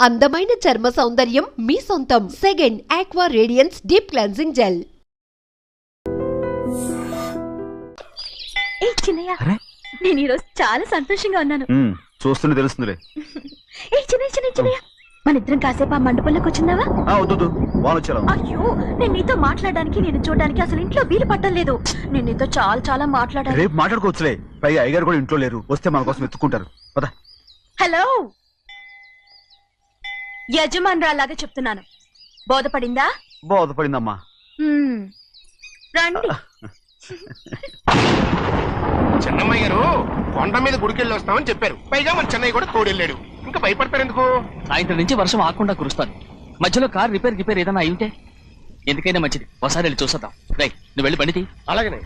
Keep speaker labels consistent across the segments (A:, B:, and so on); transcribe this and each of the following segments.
A: అందమైన చర్మ సౌందర్యం మీ సొంతం. Second aqua radiance deep cleansing gel.
B: ఏ చిన్నయ్య, నేను ఈరోజు చాలా సంతోషంగా ఉన్నాను.
C: చూస్తుంటే తెలుస్తుందిలే.
B: ఏ చిన్నయ్య, మన ఇద్దరం కాసేపు ఆ మండపంలోకి వచ్చిందావా? అయ్యో, నేను నీతో మాట్లాడడానికి నేను చూడడానికి అసలు ఇంట్లో వీలు పట్టలేదు. నేను నీతో చాలా మాట్లాడాలి.
C: రేపు మాట్లాడుకోవచ్చులే. పైగా అయ్యగారు కూడా ఇంట్లో లేరు, వస్తే మన కోసం ఎత్తుకుంటారు.
B: హలో, యజమానురాలాగా చెప్తున్నాను, బోధపడిందా?
C: బోధపడిందమ్మా.
B: రండి.
D: చెన్నమ్మాయి గారు కొండ మీద గుడికెళ్ళి వస్తామని చెప్పారు. పైగా మన చెన్నయ్య కూడా తోడెళ్ళాడు. ఇంకా భయపడతారు ఎందుకు?
E: సాయంత్రం నుంచి వర్షం ఆకుండా కురుస్తాను. మధ్యలో కార్ రిపేర్ ఏదైనా అయి ఉంటే ఎందుకైనా మంచిది, ఒకసారి వెళ్ళి చూసేద్దాం. రైట్, నువ్వు వెళ్ళి బండి.
D: అలాగనే.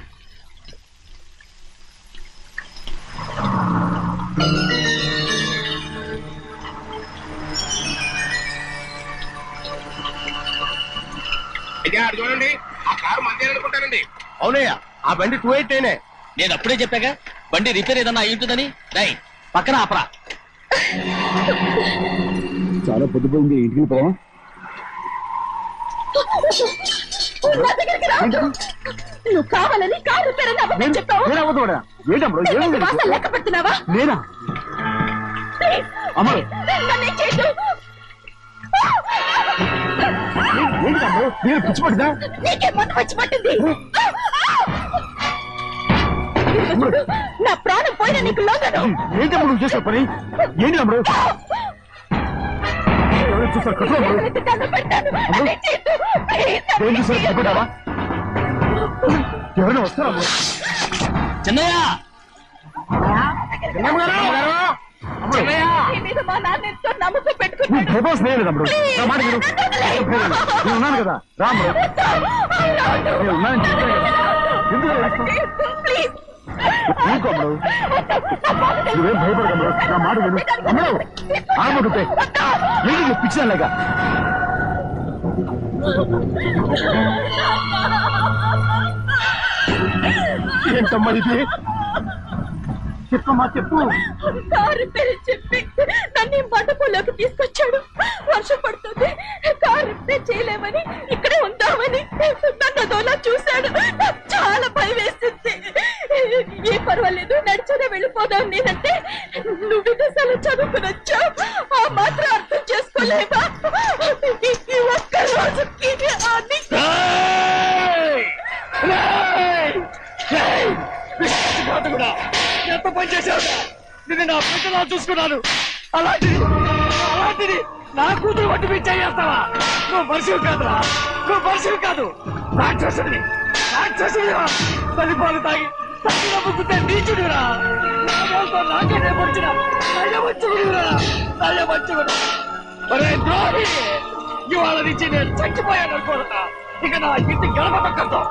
D: అయ్యా చూడండి, ఆ కారు మందే అనుకుంటానండి. అవునయ్యా, ఆ బండి 288.
E: నేను అప్పుడే చెప్పాగా బండి రిపేర్ ఏదన్నా అయి ఉంటుందని. రైట్, పక్కన ఆపరా.
C: చాలా పొద్దుపోయింది, ఇంటికి పోవా?
B: నువ్వు కావాలని కారు రిపేర్ అని చెప్పావు. లెక్క పెడుతున్నావా?
C: నేనా? అమ్మ,
B: నీకే మొన్న వచ్చి పట్టింది. నా ప్రాణం పోయినా నీకు లోగను.
C: ఏంటమ్మ నువ్వు చేసే పని? ఏంటి అమ్మ? ఎవరైనా వస్తారా?
E: చిన్నయ్య,
B: నమ్మకం పెట్టుకున్నాను
C: కదా. రాము, నువ్వేం భయపడకమ్మ, నా మాట విను. అమ్మడు ఆడబడుతే ఏంటి పిచ్చాలేక? ఏంటమ్మా ఇది? చెప్పమ్మా, చెప్పు.
B: కారు పేరు చెప్పి నన్ను మండపంలోకి తీసుకొచ్చాడు. వర్షం పడుతుంది, కారు రిపేర్ చేయలేమని ఇక్కడే ఉందామని నన్ను అదోలా చూశాడు. నాకు చాలా భయం వేసింది. ఏ పర్వాలేదు, నడిచేనే వెళ్ళిపోదాం నేనంటే, నువ్వు విదేశాలు చదువుకుని వచ్చావు, ఆ మాత్రం అర్థం చేసుకోలేవా? ఈ ఒక్క రోజుకి
E: ఎంత పని చేశావు? నేను నా బిడ్డలా చూసుకున్నాను. అలాంటిది నా కూతురు వంటి మీద చేస్తావా? నువ్వు మనిషివి కాదురా, నువ్వు మనిషివి కాదు, రాక్షసుడివి. తల్లిపాలు తాగి తల్లిలో ముగ్గుతే నీచుడురా. నాకే రేపొచ్చిన నయవంచుడురా. ఒరే ద్రోహి, ఇవాళ నుంచి నేను చచ్చిపోయాను అనుకోరా. ఇక నా ఇంటి గెలవకద్దు.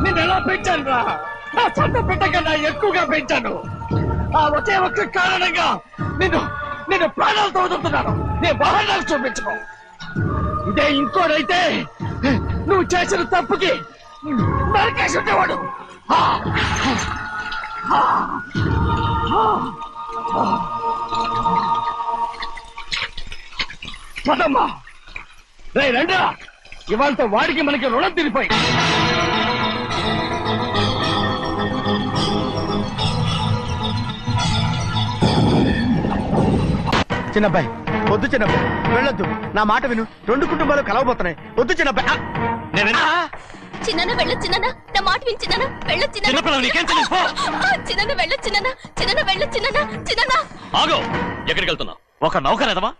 E: నేను ఎలా పెంచాను రా? నా సొంత బిడ్డ కన్నా ఎక్కువగా పెంచాను. ఆ ఒకే ఒక్క కారణంగా నిన్ను ప్రాణాలతో వదులుతున్నాను. నేను వాహనాలు చూపించుకో. ఇదే ఇంకోడైతే నువ్వు చేసిన తప్పుకి నరకేసి ఉండేవాడు. పదమ్మా, రే రండా, ఇవాళతో వాడికి మనకి రుణం తిరిగిపోయి.
C: చిన్నబ్బాయి, వద్దు చిన్నబ్బాయి, వెళ్ళొద్దు. నా మాట విను. 2 కుటుంబాలు కలవబోతున్నాయి. వద్దు చిన్నబ్బాయి.
B: చిన్న వెళ్ళొచ్చు, చిన్న నా మాట విని చిన్న వెళ్ళొచ్చు. చిన్న వెళ్ళొచ్చు, చిన్న వెళ్ళొచ్చు. చిన్న
E: ఆగో, ఎక్కడికి వెళ్తున్నావు? ఒక నౌకరేదవా?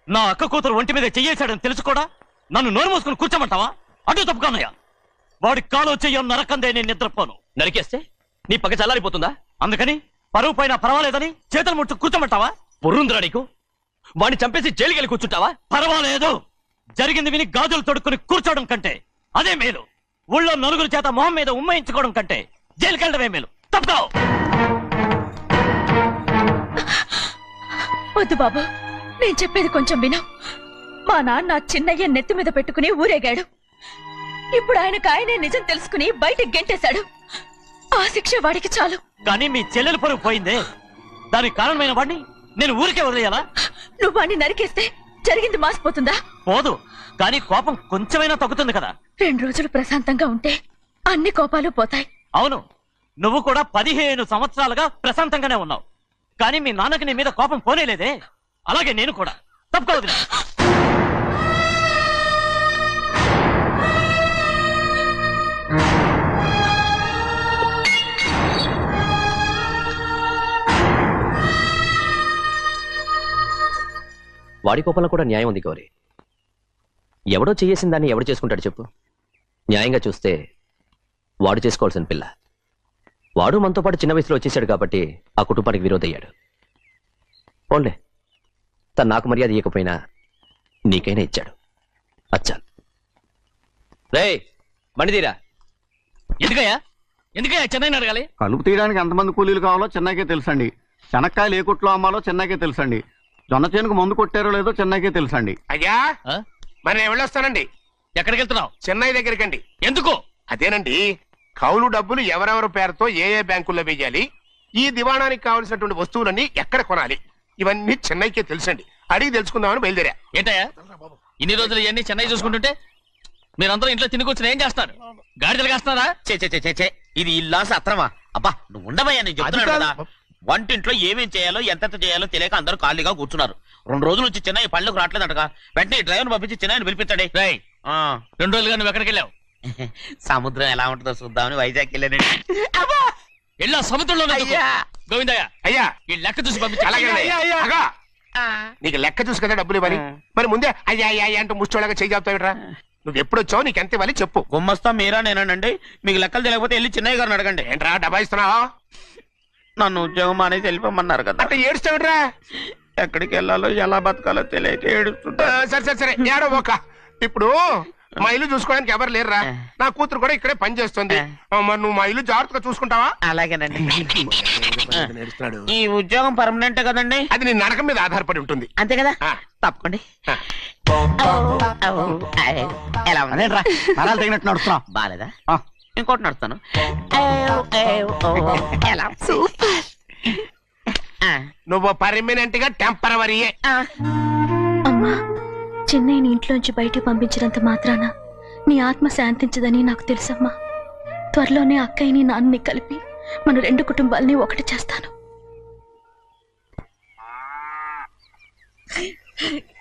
E: నా అక్క కూతురు ఒంటి మీద చెయ్యేశాడని తెలుసు కూడా నన్ను నోరు మూసుకుని కూర్చోమంటావా? అటు తప్పుకున్నాయా? వాడి కాలో చెయ్యం నరకందే నేను నిద్రపోను. నరికేస్తే నీ పక్క చల్లారిపోతుందా? అందుకని పరువు పైన పర్వాలేదని చేతులు ముట్టు కూర్చోమంటావా? పొర్రుందిరా నీకు? వాడిని చంపేసి జైలుకి వెళ్ళి కూర్చుంటావా? పర్వాలేదు, జరిగింది విని గాజులు తొడుక్కుని కూర్చోవడం కంటే అదే మేలు. ఊళ్ళో నలుగురు చేత మొహం మీద ఉమ్మయించుకోవడం కంటే జైలుకి వెళ్ళడమే మేలు. తప్పుకో.
B: వద్దు బాబు, నేను చెప్పేది కొంచెం విను. మా నాన్న చిన్నయ్య నెత్తి మీద పెట్టుకుని ఊరేగాడు. ఇప్పుడు ఆయనే నిజం తెలుసుకుని బయటకు గెంటేశాడు. ఆ శిక్ష వాడికి చాలు.
E: కానీ మీ చెల్లెలు పరువు పోయిందే, దానికి కారణమైన వాడిని నేను ఊరికే వదిలేయాలా?
B: నువ్వు వాణ్ణి నరికేస్తే జరిగింది మాసిపోతుందా?
E: పోదు, కానీ కోపం కొంచెమైనా తగ్గుతుంది కదా.
B: 2 రోజులు ప్రశాంతంగా ఉంటే అన్ని కోపాలు పోతాయి.
E: అవును, నువ్వు కూడా 15 సంవత్సరాలుగా ప్రశాంతంగానే ఉన్నావు, కానీ మీ నాన్నకి నీ మీద కోపం పోనేలేదే. అలాగే నేను కూడా. తప్పుకోవద్దు.
F: వాడి కోపంలో కూడా న్యాయం ఉంది గౌరీ. ఎవడో చేసిన దాన్ని ఎవడు చేసుకుంటాడు చెప్పు? న్యాయంగా చూస్తే వాడు చేసుకోవాల్సిన పిల్ల. వాడు మనతో పాటు చిన్న వయసులో వచ్చేసాడు కాబట్టి ఆ కుటుంబానికి విరోధయ్యాడు. ఓన్లే తను నాకు మర్యాద ఇవ్వకపోయినా నీకైనా ఇచ్చాడు. అచ్చా రే మణిదీరా.
E: ఎందుకయ్యా చెన్నైని అడగాలి?
C: కలుపు తీయడానికి ఎంతమంది కూలీలు కావాలో చెన్నైకే తెలుసండి. శనక్కాయలు ఏ కొట్లో అమ్మాలో చెన్నైకే తెలుసండి. జొన్న చేనుకు మందు కొట్టారో లేదో చెన్నైకే తెలుసండి.
D: అయ్యా మరి నేను వెళ్ళొస్తానండి.
E: ఎక్కడికి వెళ్తున్నావు?
D: చెన్నై దగ్గరికండి.
E: ఎందుకు?
D: అదేనండి, కౌలు డబ్బులు ఎవరెవరి పేరుతో ఏ ఏ బ్యాంకుల్లో వేయాలి, ఈ దివాణానికి కావలసినటువంటి వస్తువులన్నీ ఎక్కడ కొనాలి, ఇవన్నీ చెన్నైకే తెలుసండి. అడిగి తెలుసుకుందామని బయలుదేరా.
E: ఏంటయ్యా ఇన్ని రోజులు ఇవన్నీ చెన్నై చూసుకుంటుంటే మీరందరూ ఇంట్లో తిని కూర్చుని ఏం చేస్తారు? గాడిదలు కాస్తున్నారా?
G: ఇది ఇల్లా సత్రమా? అబ్బా నువ్వు ఉండవయ్యా, నేను చెప్తున్నాను కదా. వంటింట్లో ఏమేం చేయాలో ఎంతెంత చేయాలో తెలియక అందరూ ఖాళీగా కూర్చున్నారు. 2 రోజుల నుంచి చెన్నై పళ్ళకు రావట్లేదంటగా. వెంటనే డ్రైవర్ పంపించి చెన్నైని పిలిపించాడే.
E: 2 రోజులుగా నువ్వు ఎక్కడికి వెళ్ళావు?
G: సముద్రం ఎలా ఉంటుందో చూద్దామని వైజాగ్ వెళ్ళానండి.
E: వెళ్ళా సముద్రంలో గోవిందయ్య
D: అయ్యా
E: ఈ లెక్క చూసి పంపించి.
D: అగా నీకు లెక్క చూసి కదా డబ్బులు ఇవ్వాలి. మరి ముందే అయ్యా అయ్యా అయ్యా అంటూ ముష్టోళ్ళగా చేయి చెప్తావిట్రా. నువ్వు ఎప్పుడు వచ్చావు, నీకు ఎంత ఇవ్వాలి చెప్పు.
G: గుమ్మస్తా మీరా నేనండి. మీకు లెక్కలు తెలియకపోతే వెళ్ళి చెన్నై గారిని అడగండి.
D: ఏంట్రా డబ్బా ఇస్తున్నావా?
G: నన్ను ఉద్యోగం అనేది వెళ్ళిపోమన్నారు కదా.
D: అంటే ఏడుస్తావిట్రా?
G: ఎక్కడికి వెళ్ళాలో ఎలా బతకాలో తెలియక ఏడుస్తుంటా.
D: సరే సరే సరే ఏడో ఒక. ఇప్పుడు మా ఇల్లు చూసుకోవడానికి ఎవరు లేరురా. నా కూతురు కూడా ఇక్కడే పని చేస్తుంది. మరి నువ్వు మా ఇల్లు జాగ్రత్తగా చూసుకుంటావా?
G: అలాగేనండి. ఈ ఉద్యోగం పర్మనెంట్ కదండి?
D: అది నీ నరకం మీద ఆధారపడి ఉంటుంది.
G: అంతే కదా. తప్పకండి. ఎలా
C: అదేంట్రా నరాలు తగినట్టు నడుస్తున్నావు?
G: బాలేదా? ఇంకోటి నడుస్తాను. ఎలా?
D: నువ్వు పర్మనెంట్ గా టెంపరవరీయే.
B: అమ్మా, చెన్నైని ఇంట్లోంచి బయటకు పంపించినంత మాత్రాన నీ ఆత్మ శాంతించదని నాకు తెలుసమ్మా. త్వరలోనే అక్కయ్యని నాన్నని కలిపి మన 2 కుటుంబాలని ఒకటి చేస్తాను.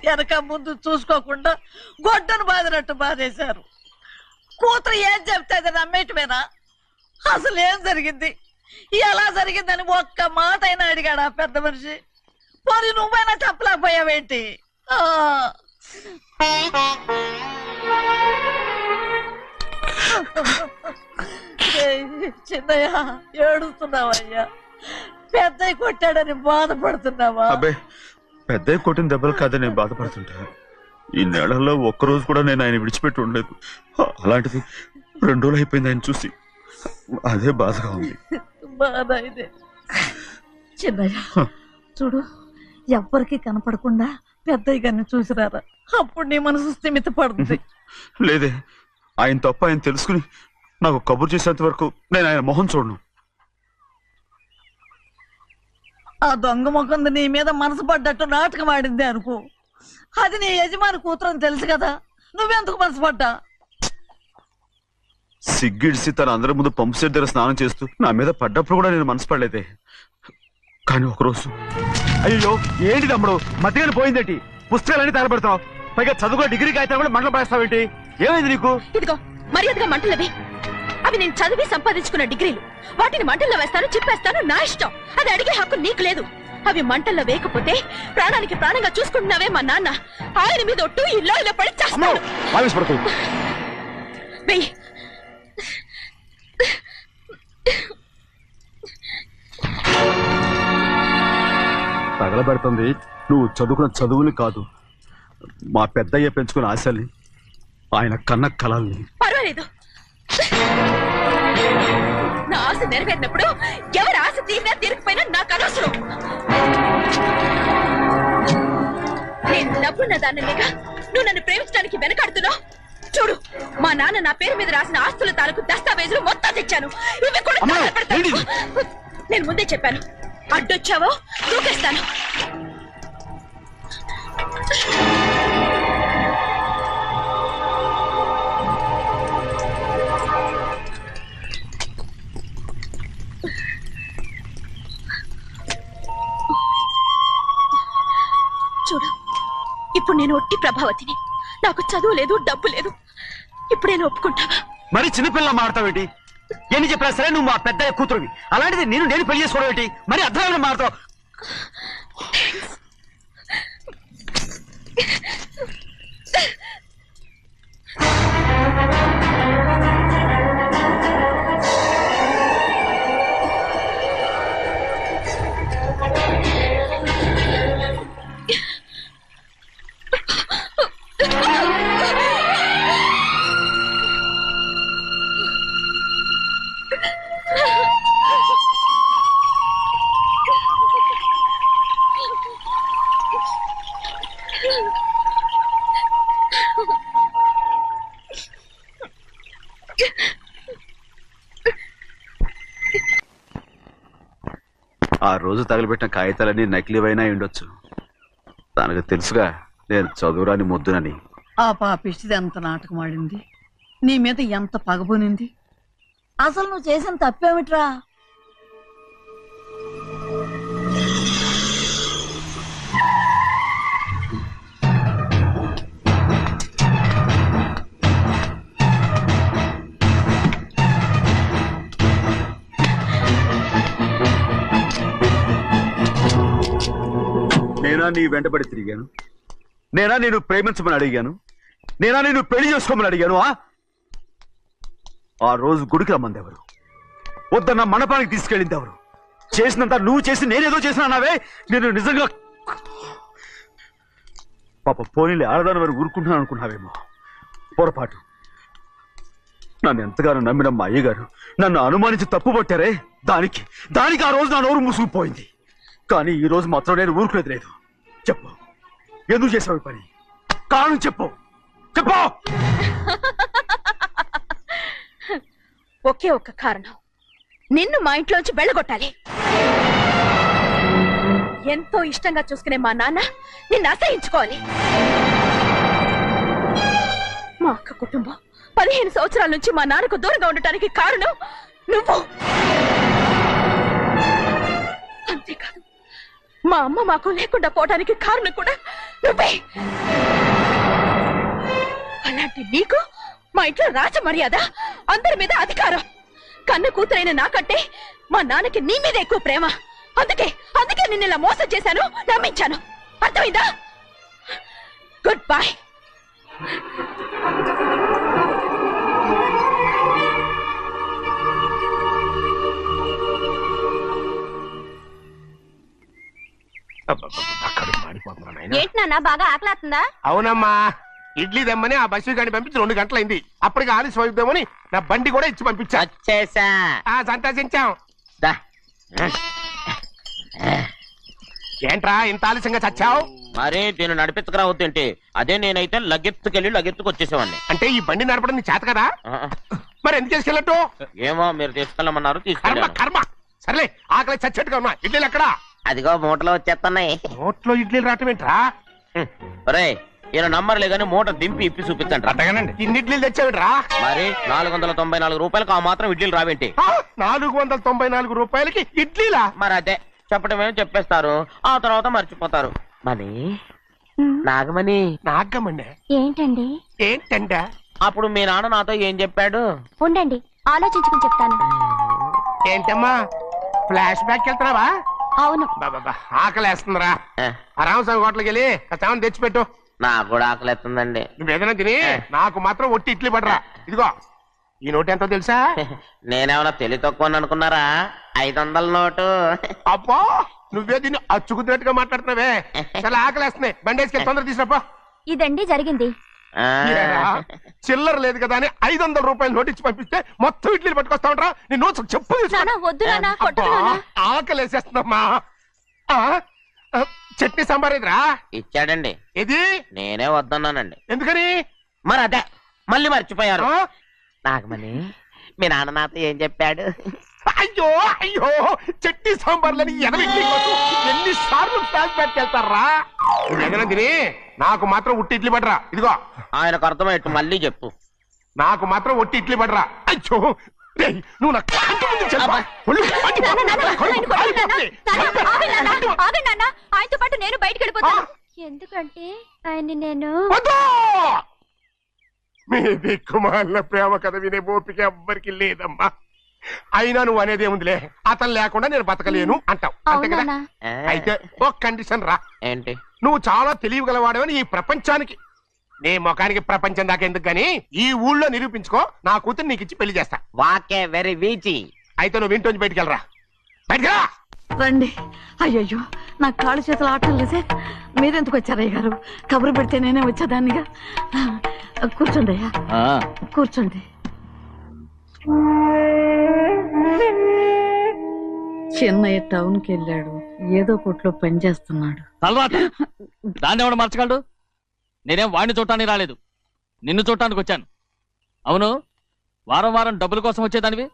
H: వెనక ముందు చూసుకోకుండా గొడ్డను బాదినట్టు బాధేశారు. కూతురు ఏం చెప్తే అది నమ్మేటమేనా? అసలు ఏం జరిగింది, ఎలా జరిగిందని ఒక్క మాట అయినా అడిగాడా పెద్ద మనిషి? పోనీ నువ్వైనా చెప్పలేకపోయావేంటి? చిన్నయ్య ఏడుస్తున్నావయ్యా? పెద్దయ్య కొట్టాడని బాధపడుతున్నావా?
C: అబ్బే పెద్దయ్య కొట్టిన దెబ్బలు కాదని నేను బాధపడుతుంటా. ఈ నెలలో ఒక్కరోజు కూడా నేను ఆయన విడిచిపెట్టి ఉండలేదు. అలాంటిది 2 రోజులు అయిపోయింది ఆయన చూసి. అదే బాధగా ఉంది.
H: బాధ ఇదే. చిన్నయ్య చూడు, ఎవ్వరికి కనపడకుండా పెద్దయ్య గారిని చూసిరారా, అప్పుడు నీ మనసు స్థిమిత పడుతుంది.
C: లేదే, ఆయన తప్ప ఆయన తెలుసుకుని నాకు కబురు చేసేంత వరకు నేను ఆయన మొహం చూడను.
H: ఆ దొంగ ముఖం నీ మీద మనసు పడ్డట్టు నాటకం ఆడింది అనుకో, అది నీ యజమాని కూతురని తెలుసు కదా, నువ్వెందుకు మనసు పడ్డా?
C: సిగ్గిడిసి తన అందరి ముందు పంపు సెట్ దగ్గర స్నానం చేస్తూ నా మీద పడ్డప్పుడు కూడా నేను మనసు పడలేదే. కానీ ఒకరోజు అయ్యో ఏంటి తమ్ముడు మధ్యలో పోయిందేంటి? పుస్తకాలన్నీ తగలబెడతావు, పైగా చదువుకో డిగ్రీ కాగితాలు కూడా మంటలు పడేస్తావేంటి? ఏమైంది నీకు?
B: ఇదిగో మర్యాదగా మంటలవి. అవి నేను చదివి సంపాదించుకున్న డిగ్రీలు. వాటిని మంటల్లో వేస్తాను, చెప్పేస్తాను, నా ఇష్టం. అది అడిగే హక్కు నీకు లేదు. అవి మంటల్లో వేయకపోతే ప్రాణానికి ప్రాణంగా చూసుకుంటున్నావే మా నాన్న, ఆయన మీద ఒట్టు ఇలా ఇలా పడి చేస్తాను. వెయ్యి.
C: తగలబెడుతుంది నువ్వు చదువుకున్న చదువుని కాదు, మా పెద్దయ్య పెంచుకున్న ఆశల్ని, ఆయన కన్న కళల్ని.
B: పర్వాలేదు, నా ఆశ నెరవేరినప్పుడు ఎవరి ఆశ తీరినా తీరకపోయినా నాకు అనవసరం. నేను డబ్బున్న దాన్ని లేక నువ్వు నన్ను ప్రేమించడానికి వెనకాడుతున్నావు. చూడు, మా నాన్న నా పేరు మీద రాసిన ఆస్తుల తాలూకు దస్తావేజులు మొత్తం తెచ్చాను. ఇవి కూడా నేను ముందే చెప్పాను, అడ్డొచ్చావో దూకేస్తాను. ఇప్పుడు నేను ఒట్టి ప్రభావతిని. నాకు చదువు లేదు, డబ్బు లేదు. ఇప్పుడేనా ఒప్పుకుంటావా?
C: మరి చిన్నపిల్ల మాడతావేంటి? ఎన్ని చెప్పినా సరే నువ్వు మా పెద్ద కూతురువి. అలాంటిది నేను పెళ్లి చేసుకోవడం ఏంటి? మరి అర్థమైన మాడతావు. ఆ రోజు తగిలిపెట్టిన కాగితాలన్నీ నకిలీవైనా ఉండొచ్చు. తనకు తెలుసుగా నేను చదువురాని మొద్దునని.
H: ఆ పాపిష్టిది ఎంత నాటకం ఆడింది, నీ మీద ఎంత పగబోనింది. అసలు నువ్వు చేసిన తప్పేమిట్రా?
C: నేనా నీ వెంటబడి తిరిగాను? నేనా నేను ప్రేమించమని అడిగాను? నేనా నేను పెళ్లి చేసుకోమని అడిగాను? ఆ రోజు గుడికి రమ్మంది ఎవరు? వద్దన్న మండపానికి తీసుకెళ్ళింది ఎవరు? చేసినంత నువ్వు చేసి నేనేదో చేసినావే. నేను నిజంగా పాప పోనీలే ఆడదాని వారు ఊరుకుంటున్నాను అనుకున్నావేమో. పొరపాటు. నన్ను ఎంతగానో నమ్మిన మా అయ్యగారు నన్ను అనుమానించి తప్పు పట్టారే, దానికి ఆ రోజు నా నోరు మూసుకుపోయింది. కానీ ఈ రోజు మాత్రం నేను ఊరుకునేది లేదు. చెప్పు, ఎందుకు చేసావు పని? కారణం చెప్పు.
B: ఒకే ఒక్క కారణం, నిన్ను మా ఇంట్లోంచి వెళ్ళగొట్టాలి. ఎంతో ఇష్టంగా చూసుకునే మా నాన్న నిన్ను అసహించుకోవాలి. మా అక్క కుటుంబం 15 సంవత్సరాల నుంచి మా నాన్నకు దూరంగా ఉండటానికి కారణం నువ్వు. అంతేకాదు, మా అమ్మ మాకు లేకుండా పోవడానికి కారణం కూడా నువ్వే. అలాంటి నీకు మా ఇంట్లో రాజ మర్యాద, అందరి మీద అధికారం. కన్న కూతురైన నాకంటే మా నాన్నకి నీ మీద ఎక్కువ ప్రేమ. అందుకే నిన్ను ఇలా మోసం చేశాను, నమ్మించాను. అర్థమైందా? Good bye. ఏంటి నాన్న, బాగా ఆకలేస్తుందా?
D: అవునమ్మా, ఇడ్లీ దమ్మని ఆ బస్సు గాని పంపించి 2 గంటలైంది. అప్పటికి ఆలస్యం అవుతామని నా బండి కూడా ఇచ్చి పంపించా. సంతోషించాం. ఏంట్రా ఇంత ఆలస్యంగా చచ్చావు?
G: మరే దీన్ని నడిపించకరావద్దేంటి? అదే నేనైతే లగెత్తుకు వచ్చేసేవాడిని.
D: అంటే ఈ బండి నడపడం నీ చేత కదా? మరి ఎందుకు తీసుకెళ్ళట్టు?
G: ఏమో మీరు తీసుకెళ్ళమన్నారు, తీసుకెళ్ళాను.
D: కర్మ. సర్లే, ఆకలి చచ్చేట్టుగా ఉన్నా. ఇడ్లీలు ఎక్కడా?
G: అదిగో మూటలో వచ్చేస్తున్నాయి.
D: నోట్లో ఇడ్లీలు రావటం ఏంట్రా?
G: రే, ఈయన నంబర్లే గానీ మూట దింపి ఇప్పి చూపించండి.
D: అట్టగానండి. ఇన్ని ఇడ్లీలు తెచ్చావిడ్రా?
G: మరి 494 రూపాయలకు ఆ మాత్రం ఇడ్లీలు రావేంటి?
D: 494 రూపాయలకి ఇడ్లీలా?
G: మరి అదే చెప్పడమే చెప్పేస్తారు, ఆ తర్వాత మర్చిపోతారు. మనీ నాగమణి
B: ఏంటండి?
D: ఏంటంట?
G: అప్పుడు మీ నాన్న నాతో ఏం చెప్పాడు?
B: ఉండండి, ఆలోచించుకుని చెప్తాను.
D: ఏంటమ్మా, ఫ్లాష్ బ్యాక్ వెళ్తున్నావా?
B: అవును.
D: ఆకలేస్తుందిరా. రామస్వామి హోటల్కి వెళ్ళి కాస్త తెచ్చిపెట్టు.
G: నాకు కూడా ఆకలేస్తుందండి.
D: నువ్వేదైనా తిని నాకు మాత్రం ఒట్టి ఇడ్లీ పడరా. ఇదిగో, ఈ నోటు ఎంతో తెలుసా?
G: నేనేమన్నా తెలివి తక్కువ అనుకున్నారా? 500 నోటు.
D: అబ్బో, నువ్వే దీన్ని అచ్చుకుతున్నట్టుగా మాట్లాడుతున్నావే. చాలా ఆకలేస్తున్నాయి, బండి వేసుకెళ్ళి తొందర తీసినప్ప.
B: ఇదండి జరిగింది.
D: చిల్లర లేదు కదా అని 500 రూపాయలు నోటు ఇచ్చి పంపిస్తే మొత్తం ఇడ్లీలు పట్టుకొస్తా ఉంటా. నీ నోట్స్ చెప్పు. ఆకలేసేస్తుందమ్మా. చట్నీ సాంబార్ ఇదిరా?
G: ఇచ్చాడండి.
D: ఇది
G: నేనే వద్దన్నానండి.
D: ఎందుకని?
G: మరి అదే మళ్ళీ మర్చిపోయారు. నాగమణి, మీ నాన్న నాతో ఏం చెప్పాడు?
D: అయ్యో చట్నీ సాంబార్లని ఎన్నిసార్లు ఫ్లాష్ బ్యాక్ వెళ్తారా? తిని నాకు మాత్రం ఉట్టి ఇడ్లీ పడరా. ఇదిగో,
G: ఆయనకు అర్థమయ్యట్టు మళ్ళీ చెప్పు.
D: నాకు మాత్రం ఒట్టి ఇడ్లీ పడరా. అయ్యో, నువ్వు నా కంటి ముందు చెప్పు.
B: ఆయనతో పాటు నేను బయటికి వెళ్ళిపోతాను. ఎందుకంటే ఆయన నేను
D: వద్దు! మీ దిక్కుమాలిన ప్రేమ కథ వినే ఓపిక ఎవ్వరికి లేదమ్మా. అయినా నువ్వు అనేదేముందిలే, అతను లేకుండా నేను బతకలేను అంటావు అంతే కదా.
B: అవునా?
D: అయితే ఒక కండిషన్ రా.
G: ఏంటి?
D: నువ్వు చాలా తెలియగలవాడవని ఈ ప్రపంచానికి, నీ ముఖానికి ప్రపంచం దాకా ఎందుకు గాని ఈ ఊళ్ళో నిరూపించుకో. నా కూతురు నీకు ఇచ్చి పెళ్లి చేస్తా.
G: వాకే వెరీ వీచి.
D: అయితే నువ్వు ఇంటి బయటికి వెళ్ళరా. బయటికి రా.
H: రండి. అయ్యయ్యో నా కాళ్ళు చేతులు ఆటలు లేసే. మీరెందుకు వచ్చారు అయ్య గారు? కబురు పెడితే నేనే వచ్చేదాన్నిగా. కూర్చోండి అయ్యా, కూర్చోండి. చిన్నయ్య టౌన్కి వెళ్ళాడు, ఏదో కొట్లో పని చేస్తున్నాడు.
E: తర్వాత దాన్ని ఎవడు మార్చగలడు? నేనేం వాడిని చూడటానికి రాలేదు, నిన్ను చూడటానికి వచ్చాను. అవును, వారం వారం డబ్బుల కోసం వచ్చేదానివి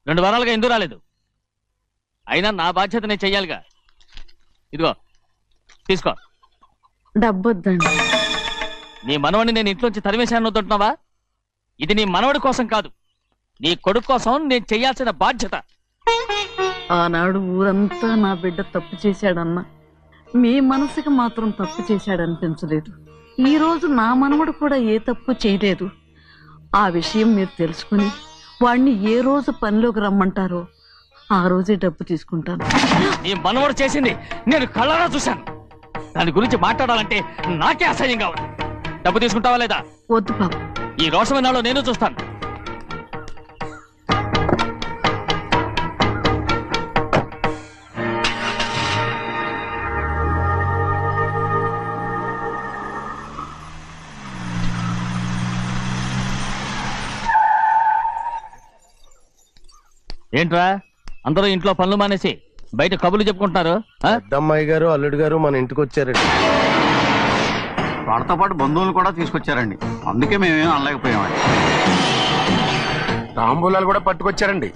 E: 2 వారాలుగా ఎందుకు రాలేదు? అయినా నా బాధ్యత నేను చెయ్యాలిగా. ఇదిగో తీసుకో.
H: డబ్బొద్దండి.
E: నీ మనవడిని నేను ఇంట్లోంచి తరిమేశాను వద్దంటున్నావా? ఇది నీ మనవడి కోసం కాదు, నీ కొడుకు కోసం నేను చెయ్యాల్సిన బాధ్యత.
H: ఆనాడు ఊరంతా నా బిడ్డ తప్పు చేశాడన్నా, మీ మనసుకి మాత్రం తప్పు చేశాడనిపించలేదు. ఈ రోజు నా మనవడు కూడా ఏ తప్పు చేయలేదు. ఆ విషయం మీరు తెలుసుకుని వాడిని ఏ రోజు పనిలోకి రమ్మంటారో ఆ రోజే డబ్బు తీసుకుంటాను.
E: నీ మనవడు చేసింది నేను కళ్ళారా చూశాను. దాని గురించి మాట్లాడాలంటే నాకే అసహ్యంగా ఉంది. డబ్బు తీసుకుంటావా లేదా?
H: వద్దు బాబు.
E: ఈ రోషమైన నాలో నేను చూస్తాను. ఏంట్రా అందరూ ఇంట్లో పనులు మానేసి బయట కబుర్లు చెప్పుకుంటున్నారు?
I: పెద్దమ్మాయి గారు అల్లుడు గారు మన ఇంటికి వచ్చారండి.
C: వాళ్ళతో పాటు బంధువులు కూడా తీసుకొచ్చారండి, అందుకే మేమేం అనలేకపోయామండి.
D: తాంబూలాలు కూడా పట్టుకొచ్చారండి.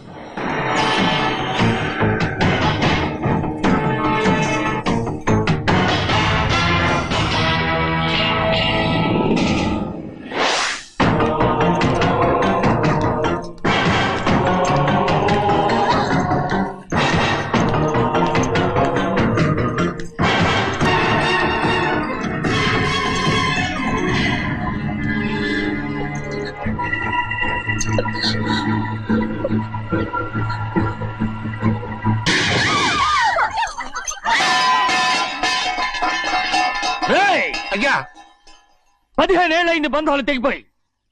D: అయ్యా
E: 15 ఏళ్ళైంది బంధాలు తెగిపోయి.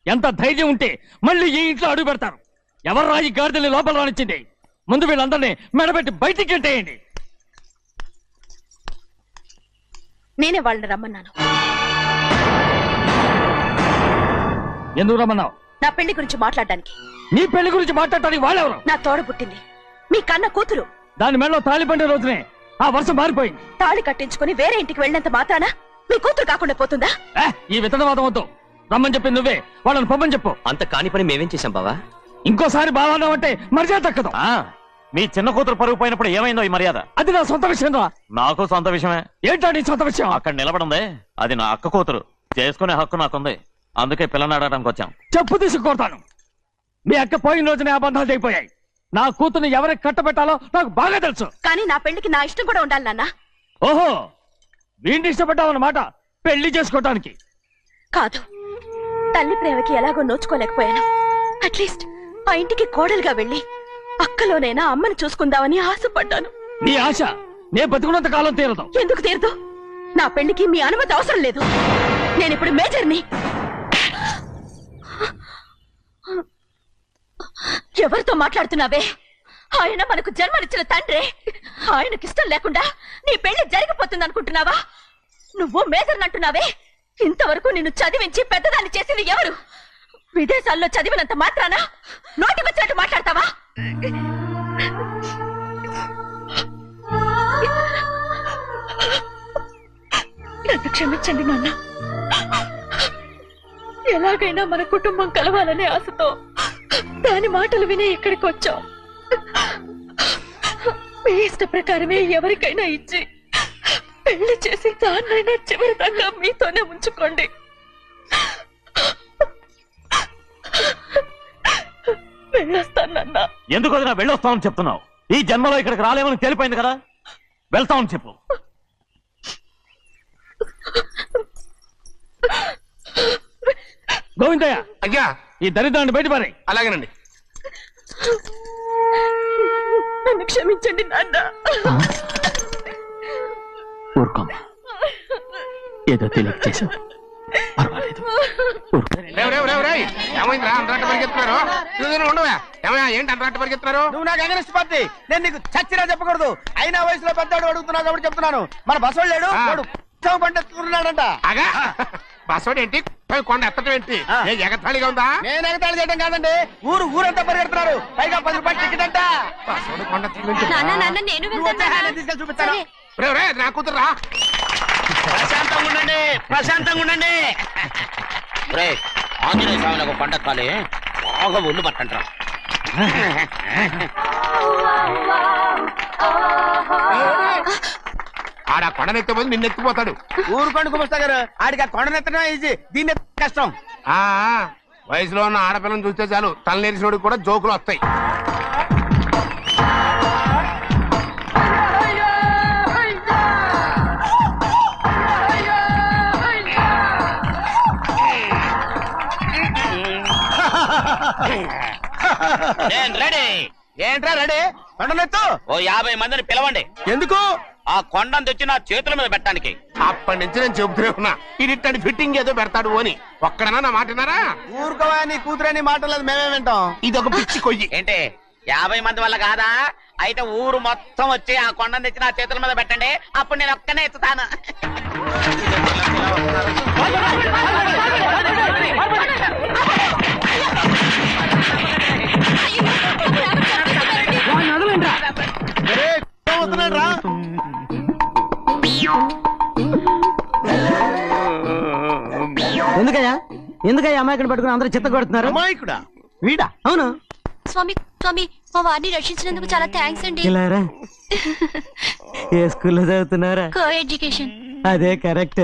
E: ఎంత ధైర్యం ఉంటే మళ్ళీ ఈ ఇంట్లో అడుగు పెడతారు? ఎవరు రాయి గాడిదల్ని లోపల రానిచ్చింది? ముందు వీళ్ళందరినీ మెడబెట్టి బయటికి గెట్టేయండి.
B: నేనే వాళ్ళని రమ్మన్నాను.
E: ఎందుకు రమ్మన్నావు?
B: నా పెళ్లి గురించి మాట్లాడడానికి.
E: నీ పెళ్లి గురించి మాట్లాడటానికి వాళ్ళెవరు?
B: నా తోడ పుట్టింది, మీ కన్న కూతురు.
E: దాని మెడలో తాళి పండే రోజునే ఆ వర్షం మారిపోయింది.
B: తాళి కట్టించుకుని వేరే ఇంటికి వెళ్ళినంత మాత్రాన మీ కూతురు కాకుండా పోతుందా?
E: ఈ విత్తనవాదం వద్దు. రమ్మని చెప్పి నువ్వే, వాళ్ళని పంపని చెప్పు.
F: అంత కాని పని మేమేం చేశాం బావా?
E: ఇంకోసారి బాగా అంటే మర్యాద తక్కదు. మీ చిన్న కూతురు పరుగు పోయినప్పుడు ఏమైందో ఈ మర్యాద? అది నా సొంత విషయం రా. నాకు సొంత విషయమే. ఏంటో నీ సొంత విషయం? అక్కడ నిలబడిందే అది నా అక్క కూతురు, చేసుకునే హక్కు నాకుంది. అందుకే పిల్లని అడగడానికి వచ్చాం. చెప్పు తీసుకొడతాను. మీ అక్క పోయిన రోజునే ఆ బంధాలు తెగిపోయాయి. నా కూతుర్ని ఎవరికి కట్టబెట్టాలో నాకు బాగా తెలుసు.
B: కానీ నా పెళ్లికి నా ఇష్టం కూడా ఉండాలి నాన్న.
E: ఓహో, వీడిని ఇష్టపడ్డావన్నమాట పెళ్లి చేసుకోవటానికి?
B: కాదు, తల్లి ప్రేమకి ఎలాగో నోచుకోలేకపోయాను. అట్లీస్ట్ ఆ ఇంటికి కోడలుగా వెళ్ళి అక్కలోనైనా అమ్మని చూసుకుందామని ఆశపడ్డాను.
E: నీ ఆశ నే బతుకున్నంత కాలం తీరదు.
B: ఎందుకు తీరదు? నా పెళ్లికి మీ అనుమతి అవసరం లేదు. నేనిప్పుడు మేజర్ని. ఎవరితో మాట్లాడుతున్నావే? ఆయన మనకు జన్మనిచ్చిన తండ్రి. ఆయనకిష్టం లేకుండా నీ పెళ్లి జరిగిపోతుంది అనుకుంటున్నావా? నువ్వు మేజర్ అంటున్నావే. ఇంతవరకు నిన్ను చదివించి పెద్దదాన్ని చేసింది ఎవరు? విదేశాల్లో చదివినంత మాత్రాన నోటికొచ్చినట్టు మాట్లాడతావా? నన్ను క్షమించండి నాన్న. ఎలాగైనా మన కుటుంబం కలవాలనే ఆశతో దాని మాటలు వినే ఇక్కడికి వచ్చాం. మీ ఇష్ట ప్రకారమే ఎవరికైనా ఇచ్చి పెళ్లి చేసి దాన్నైనా చివరి దాకా మీతోనే ఉంచుకోండి. వెళ్ళొస్తానన్నా.
E: ఎందుకు వదినా వెళ్ళొస్తామని చెప్తున్నావు? ఈ జన్మలో ఇక్కడికి రాలేమని తెలిపోయింది కదా. వెళ్తామని చెప్పు.
J: గోవిందయ్య
D: అయ్యా
J: ఈ దరిద్రాన్ని బయట పారే.
D: అలాగేనండి.
B: నన్ను క్షమించండి నాన్న.
J: ఊరుకోమ్మా, ఏదో తెలియక చేసావు, పర్వాలేదు.
D: ఏమైందిరా అంతరాట పరిగెత్తున్నారు? ఉండవా ఏమయ్యా, ఏంటి అంతరాట పరిగెత్తున్నారు?
K: నువ్వు నాకు అగనిస్ట్ పార్టీ, నేను నీకు చచ్చినా చెప్పకూడదు. అయినా వయసులో పెద్దవాడు అడుగుతున్నావు కాబట్టి చెప్తున్నాను. మన బసవాడు లేడు, వాడు పండుతున్నాడంట.
D: అగా బసోడు ఏంటి, కొండ ఎత్తడం ఏంటి, ఎగతాళిగా ఉందా?
K: నేను ఎగతాళి చేయడం కాదండి, ఊరంతా పరిగెడుతున్నారు. పైగా 10 రూపాయలు టికెట్ అంట.
D: బసోడు కొండ
B: నేను
K: తీసుకెళ్ళి చూపిస్తాను.
D: నా కూతురు
G: ప్రశాంతంగా ఉండండి, ప్రశాంతంగా ఉండండి. ఆంజనేయ స్వామికి ఒక పండగ కాలే, బాగా ఒళ్ళు పట్టంటారా.
D: ఆడ కొండనెత్తే పోతే నిన్నెత్తిపోతాడు.
K: ఊరుకోండి కుమస్తా గారు, ఆడికి ఆ కొండనెత్తడం ఈజీ, దీన్ని కష్టం.
D: వయసులో ఉన్న ఆడపిల్లని చూస్తే చాలు తలనేరిసినోడికి కూడా జోకులు వస్తాయి.
G: రెడీ.
K: ఏంట్రా రెడీ? కొండనెత్తు.
G: ఓ 50 మందిని పిలవండి.
K: ఎందుకు?
G: ఆ కొండను తెచ్చి నా చేతుల మీద పెట్టడానికి.
D: అప్పటి నుంచి నేను చెబుతూనే ఉన్నా, ఇది ఫిట్టింగ్ ఏదో పెడతాడు అని. ఒక్కడనా నా మాట విన్నారా?
K: ఊరుకోవా, నీ కూతురని మాటలేదు, మేమే వింటాం.
D: ఇది ఒక పిచ్చి కొయ్యి.
G: ఏంటి 50 మంది వల్ల కాదా? అయితే ఊరు మొత్తం వచ్చి ఆ కొండను తెచ్చి నా చేతుల మీద పెట్టండి, అప్పుడు నేను ఒక్కనే ఎత్తుతాను.
K: ఎందుకయ్యా అమాయకుని పట్టుకుని అందరూ చెత్త కొడుతున్నారు?
D: అమాయకుడా?
K: వీడా? అవును.
B: స్వామి మా వారిని రక్షించినందుకు చాలా థ్యాంక్స్ అండి.
K: ఏ స్కూల్లో చదువుతున్నారా?
B: Co education.
K: అదే కరెక్ట్.